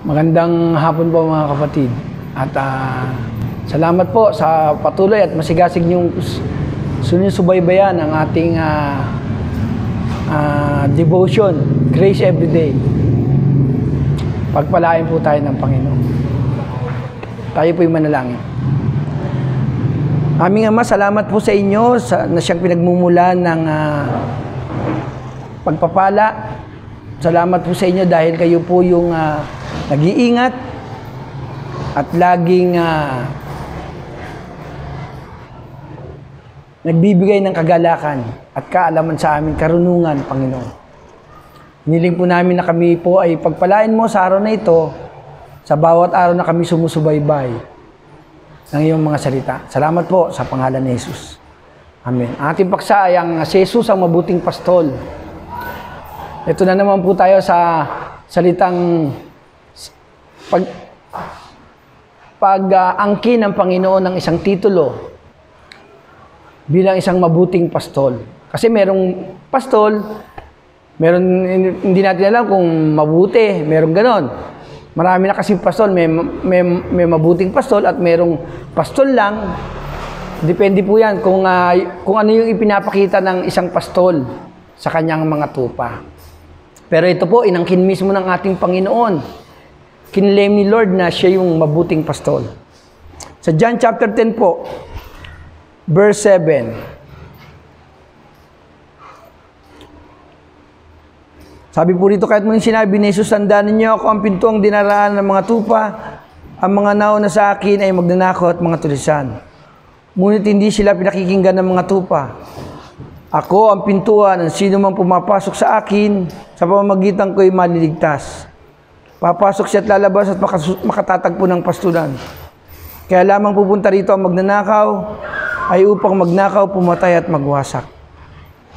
Magandang hapon po mga kapatid. At salamat po sa patuloy at masigasig niyong sinusubaybayan ang ating devotion, Grace Everyday. Pagpalain po tayo ng Panginoon. Tayo po'y manalangin. Aming Ama, salamat po sa inyo na siyang pinagmumulan ng pagpapala. Salamat po sa inyo dahil kayo po yung nag-iingat at laging nagbibigay ng kagalakan at kaalaman sa aming karunungan, Panginoon. Hiniling po namin na kami po ay pagpalain mo sa araw na ito, sa bawat araw na kami sumusubaybay ng iyong mga salita. Salamat po sa pangalan ni Jesus. Amen. Ang ating paksa ay ang si Jesus ang mabuting pastol. Ito na naman po tayo sa salitang pag-angkin ng Panginoon ng isang titulo bilang isang mabuting pastol. Kasi merong pastol, hindi natin alam kung mabuti, merong ganon. Marami na kasing pastol, may mabuting pastol at merong pastol lang. Depende po yan kung ano yung ipinapakita ng isang pastol sa kanyang mga tupa. Pero ito po, inangkin mismo ng ating Panginoon. Kinlaim ni Lord na siya yung mabuting pastol. Sa John chapter 10 po, verse 7. Sabi po rito, kahit muling sinabi ni Jesus, tandaan ninyo ako ang pintuang dinaraan ng mga tupa, ang mga nauna sa akin ay magnanakaw at mga tulisan. Ngunit hindi sila pinakikinggan ng mga tupa. Ako ang pintuan, ang sino man pumapasok sa akin, sa pamamagitan ko'y maliligtas. Papasok siya at lalabas at makatatagpo ng pastulan. Kaya lamang pupunta rito ang magnanakaw, ay upang magnakaw, pumatay at magwasak.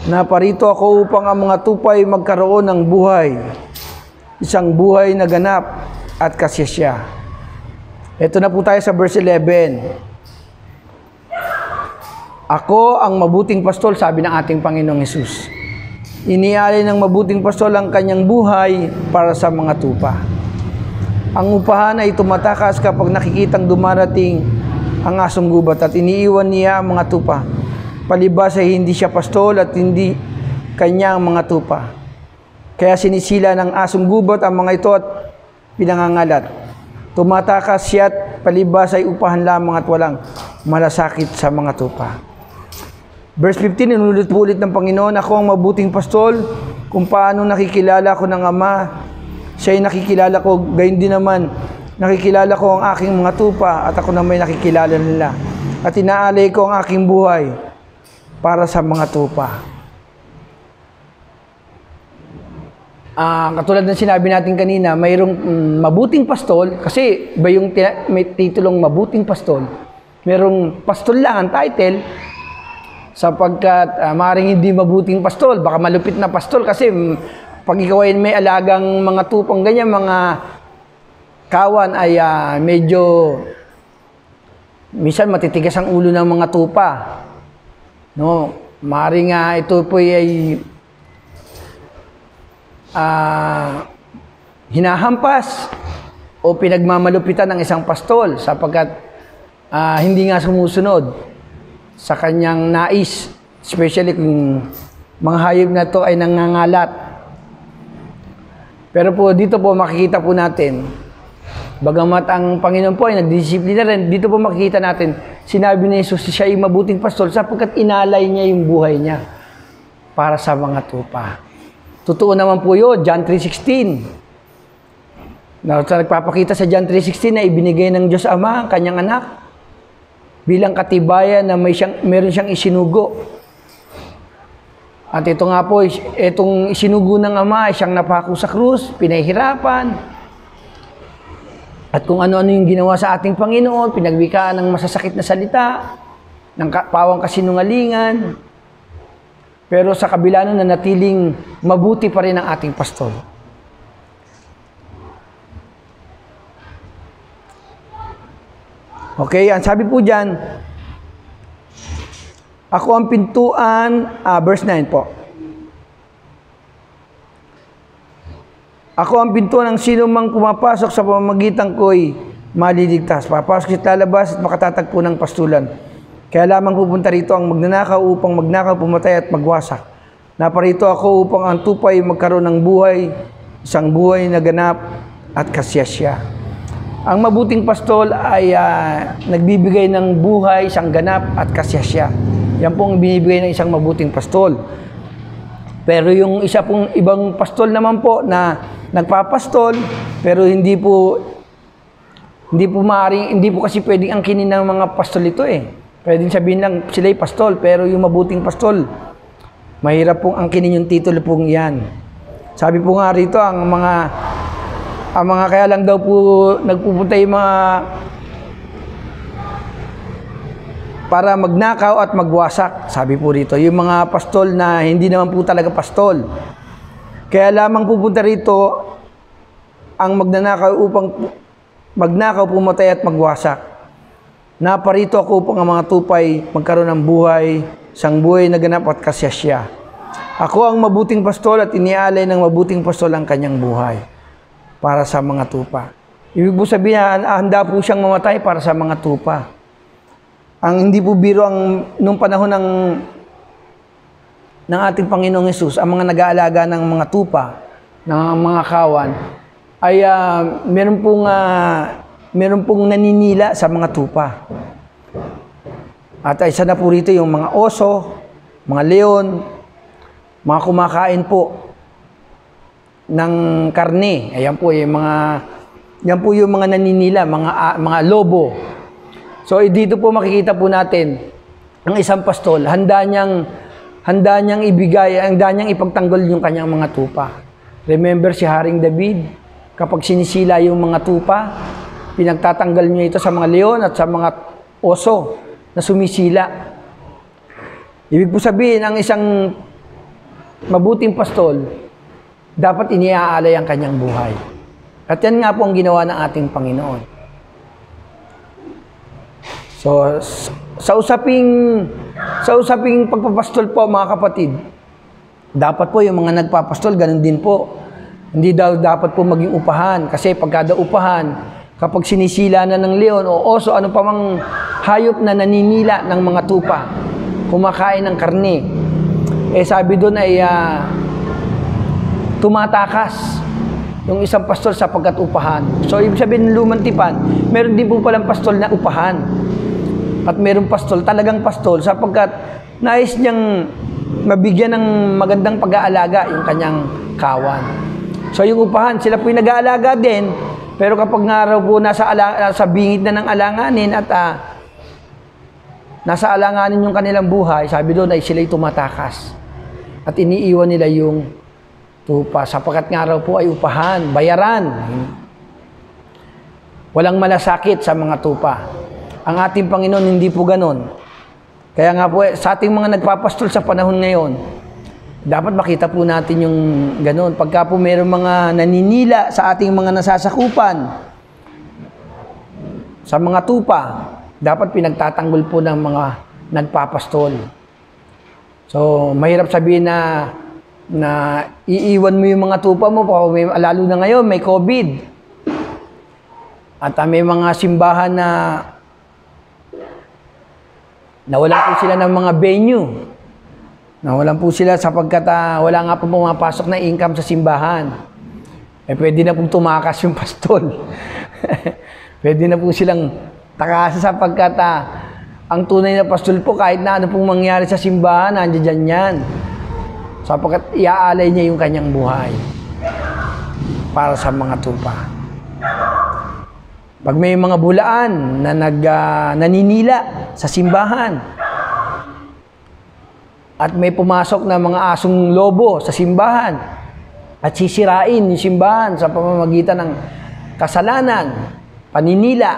Naparito ako upang ang mga tupay magkaroon ng buhay, isang buhay na ganap at kasiyasya. Ito na po tayo sa verse 11. Ako ang mabuting pastol, sabi ng ating Panginoong Hesus. Inialay ng mabuting pastol ang kanyang buhay para sa mga tupa. Ang upahan ay tumatakas kapag nakikitang dumarating ang asong gubat at iniiwan niya ang mga tupa. Palibas ay hindi siya pastol at hindi kanyang mga tupa. Kaya sinisila ng asong gubat ang mga ito at pinangangalat. Tumatakas siya at palibas ay upahan lamang at walang malasakit sa mga tupa. Verse 15, inulit po ulit ng Panginoon, ako ang mabuting pastol, kung paano nakikilala ko ng Ama, siya ay nakikilala ko, gayon din naman, nakikilala ko ang aking mga tupa, at ako naman nakikilala nila. At inaalay ko ang aking buhay para sa mga tupa. Katulad ng sinabi natin kanina, mayroong mabuting pastol, kasi ba yung may titulong mabuting pastol, mayroong pastol lang ang title, sapagkat maaaring hindi mabuting pastol, baka malupit na pastol kasi pag ikaw ay may alagang mga tupang ganyan, mga kawan ay medyo minsan matitigas ang ulo ng mga tupa. No, maaaring ito po ay hinahampas o pinagmamalupitan ng isang pastol sapagkat hindi nga sumusunod sa kanyang nais, especially kung mga hayop na to ay nangangalat. Pero po dito po makikita po natin, bagamat ang Panginoon po ay nagdisiplina rin, dito po makikita natin, sinabi ni Jesus siya ay mabuting pastol sapagkat inalay niya yung buhay niya para sa mga tupa. Totoo naman po yun, John 3:16. Nagpapakita sa John 3:16 na ibinigay ng Diyos Ama ang kanyang anak bilang katibayan na meron siyang isinugo. At ito nga po, itong isinugo ng Ama, siyang napako sa krus, pinahihirapan. At kung ano-ano yung ginawa sa ating Panginoon, pinagwikaan ng masasakit na salita, ng pawang kasinungalingan. Pero sa kabila nun, nanatiling mabuti pa rin ang ating pastol. Okay, ang sabi po dyan, ako ang pintuan, verse 9 po. Ako ang pinto ng sino mang pumapasok sa pamamagitan ko'y maliligtas. Papasok at lalabas at makatatagpo ng pastulan. Kaya lamang pupunta rito ang magnanakaw upang magnakaw, pumatay at magwasak. Naparito ako upang ang tupay magkaroon ng buhay, isang buhay na ganap at kasiyasya. Ang mabuting pastol ay nagbibigay ng buhay, isang ganap at kasiyasya. Yan pong binibigay ng isang mabuting pastol. Pero yung isa pong ibang pastol naman po na nagpapastol, pero hindi po kasi pwedeng angkinin ng mga pastol ito eh. Pwedeng sabihin lang sila'y pastol, pero yung mabuting pastol, mahirap pong angkinin yung titulo pong yan. Sabi po nga rito, ang mga kaya lang daw po nagpupunta yung mga para magnakaw at magwasak. Sabi po rito, yung mga pastol na hindi naman po talaga pastol. Kaya lamang pupunta rito ang magnanakaw upang magnakaw, pumatay at magwasak. Naparito ako upang ang mga tupay magkaroon ng buhay, isang buhay na ganap at kasiyasya. Ako ang mabuting pastol at inialay ng mabuting pastol ang kanyang buhay para sa mga tupa. Ibig po sabihin, handa po siyang mamatay para sa mga tupa. Ang hindi po biro nung panahon ng ating Panginoong Hesus, ang mga nag-aalaga ng mga tupa, ng mga kawan, ay meron pong naninila sa mga tupa. At isa na po rito yung mga oso, mga leon, mga kumakain po ng karne. Ayan po yung mga naninila, mga lobo. So dito po makikita po natin ang isang pastol, handa niyang ibigay, handa niyang ipagtanggol yung kanyang mga tupa. Remember si Haring David, kapag sinisila yung mga tupa, pinagtatanggal niya ito sa mga leon at sa mga oso na sumisila. Ibig po sabihin, ang isang mabuting pastol, dapat iniaalay ang kanyang buhay. At yan nga po ang ginawa ng ating Panginoon. So, sa usaping pagpapastol po, mga kapatid, dapat po yung mga nagpapastol, ganun din po. Hindi daw dapat po maging upahan. Kasi pagkada upahan, kapag sinisila na ng leon o oso, ano pa mang hayop na naninila ng mga tupa, kumakain ng karne, sabi doon ay tumatakas yung isang pastol sapagkat upahan. So, ibig sabihin ng lumang tipan, meron din po palang pastol na upahan. At mayroong pastol, talagang pastol, sapagkat nais niyang mabigyan ng magandang pag-aalaga yung kanyang kawan. So yung upahan, sila po'y nag-aalaga din, pero kapag nga raw po nasa bingit na ng alanganin at nasa alanganin yung kanilang buhay, sabi doon ay sila'y tumatakas. At iniiwan nila yung tupa, sapagkat nga raw po ay upahan, bayaran. Walang malasakit sa mga tupa. Ang ating Panginoon hindi po ganon. Kaya nga po, sa ating mga nagpapastol sa panahon ngayon, dapat makita po natin yung ganon. Pagka po mayroong mga naninila sa ating mga nasasakupan, sa mga tupa, dapat pinagtatanggol po ng mga nagpapastol. So, mahirap sabihin na iiwan mo yung mga tupa mo, lalo na ngayon, may COVID. At may mga simbahan na nawalan po sila ng mga venue. Nawalan po sila sapagkat wala nga po pumapasok na income sa simbahan. Pwede na pong tumakas yung pastol. Pwede na po silang takasa sapagkat ang tunay na pastol po kahit na ano pong mangyari sa simbahan, nandiyan yan. Sapagkat iaalay niya yung kanyang buhay para sa mga tupa. Pag may mga bulaan na naninila sa simbahan at may pumasok na mga asong lobo sa simbahan at sisirain yung simbahan sa pamamagitan ng kasalanan, paninila,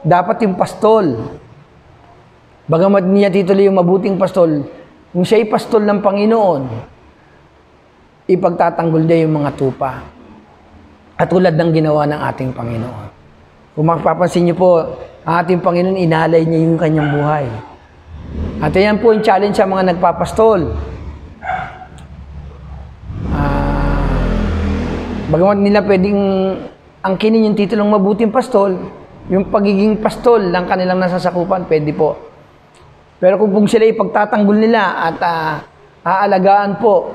dapat yung pastol, bagamat niya titulo yung mabuting pastol, kung siya'y pastol ng Panginoon, ipagtatanggol niya yung mga tupa. At tulad ng ginawa ng ating Panginoon. Kung mapapansin niyo po, ang ating Panginoon, inalay niya yung kanyang buhay. At yan po yung challenge sa mga nagpapastol. Bagamat nila pwedeng angkinin yung titulong mabuting pastol, yung pagiging pastol ng kanilang nasasakupan, pwede po. Pero kung sila ipagtatanggol nila at aalagaan po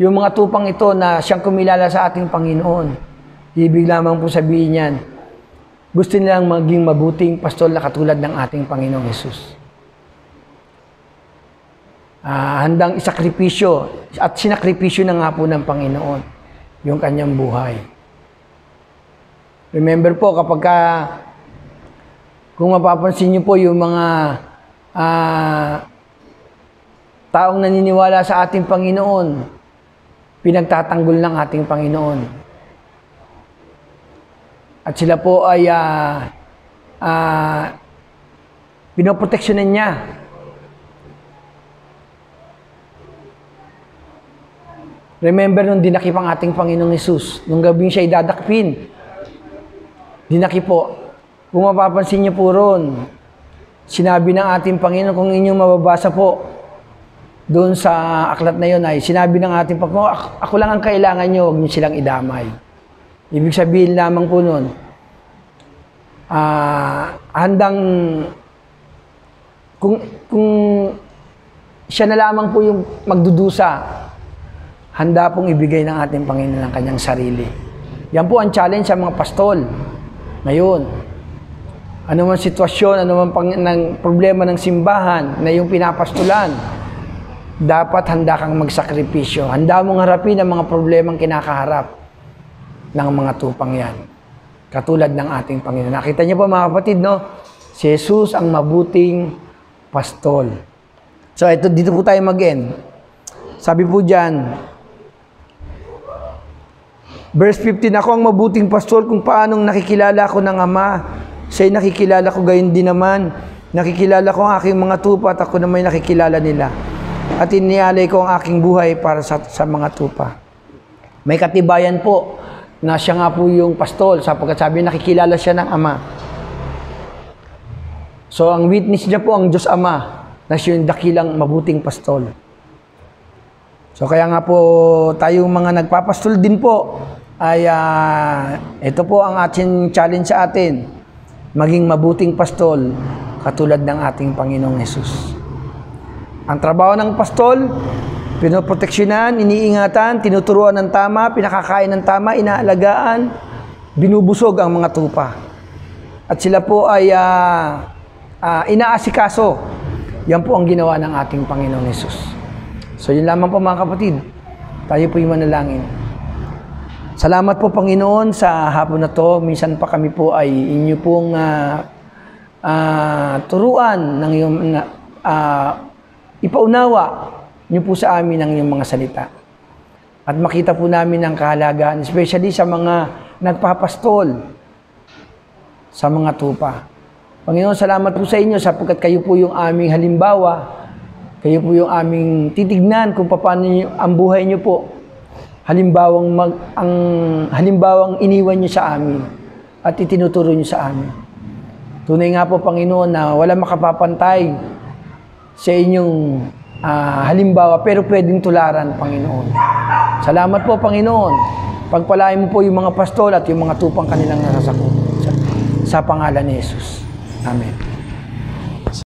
yung mga tupang ito na siyang kumilala sa ating Panginoon, ibig lamang po sabihin yan, gusto nilang maging mabuting pastol na katulad ng ating Panginoong Hesus. Handang isakripisyo at sinakripisyo na nga po ng Panginoon yung kanyang buhay. Remember po, kung mapapansin niyo po yung mga taong naniniwala sa ating Panginoon, pinagtatanggol ng ating Panginoon. At sila po ay pinoproteksyonan niya. Remember nung dinakip ang ating Panginoong Hesus, nung gabing siya ay dadakpin, dinakip po. Kung mapapansin niyo po ron, sinabi ng ating Panginoon, kung inyong mababasa po, doon sa aklat na yun ay sinabi ng ating Panginoon, ako lang ang kailangan niyo, huwag niyo silang idamay. Ibig sabihin lamang po nun, handang, kung siya na lamang po yung magdudusa, handa pong ibigay ng ating Panginoon ang kanyang sarili. Yan po ang challenge sa mga pastol. Ngayon, ano man sitwasyon, ano man problema ng simbahan na yung pinapastulan, dapat handa kang magsakripisyo. Handa mong harapin ang mga problemang kinakaharap ng mga tupang yan. Katulad ng ating Panginoon. Nakita niyo po mga kapatid, no? Si Jesus ang mabuting pastol. So, dito po tayo mag-end. Sabi po dyan, verse 15, ako ang mabuting pastol kung paanong nakikilala ko ng Ama. Siya'y nakikilala ko gayon din naman. Nakikilala ko ang aking mga tupa at ako naman nakikilala nila. At inialay ko ang aking buhay para sa mga tupa. May katibayan po na siya nga po yung pastol sapagkat sabi nakikilala siya ng Ama. So ang witness niya po ang Diyos Ama na siya yung dakilang mabuting pastol. So kaya nga po tayong mga nagpapastol din po ay ito po ang ating challenge sa atin, maging mabuting pastol katulad ng ating Panginoong Hesus. Ang trabaho ng pastol, pinoproteksyonan, iniingatan, tinuturuan ng tama, pinakakain ng tama, inaalagaan, binubusog ang mga tupa. At sila po ay inaasikaso. Yan po ang ginawa ng ating Panginoong Hesus. So yun lamang po mga kapatid, tayo po yung manalangin. Salamat po Panginoon sa hapon na to. Minsan pa kami po ay inyo pong turuan ng iyong ipaunawa niyo po sa amin ang iyong mga salita. At makita po namin ang kahalagaan, especially sa mga nagpapastol sa mga tupa. Panginoon, salamat po sa inyo sapagkat kayo po yung aming halimbawa. Kayo po yung aming titignan kung paano ang buhay niyo po. Halimbawang iniwan niyo sa amin at itinuturo niyo sa amin. Tunay nga po, Panginoon, na wala makapapantay sa inyong halimbawa, pero pwedeng tularan, Panginoon. Salamat po, Panginoon. Pagpalain mo po yung mga pastol at yung mga tupang kanilang nasasakop. Sa pangalan ni Jesus. Amen.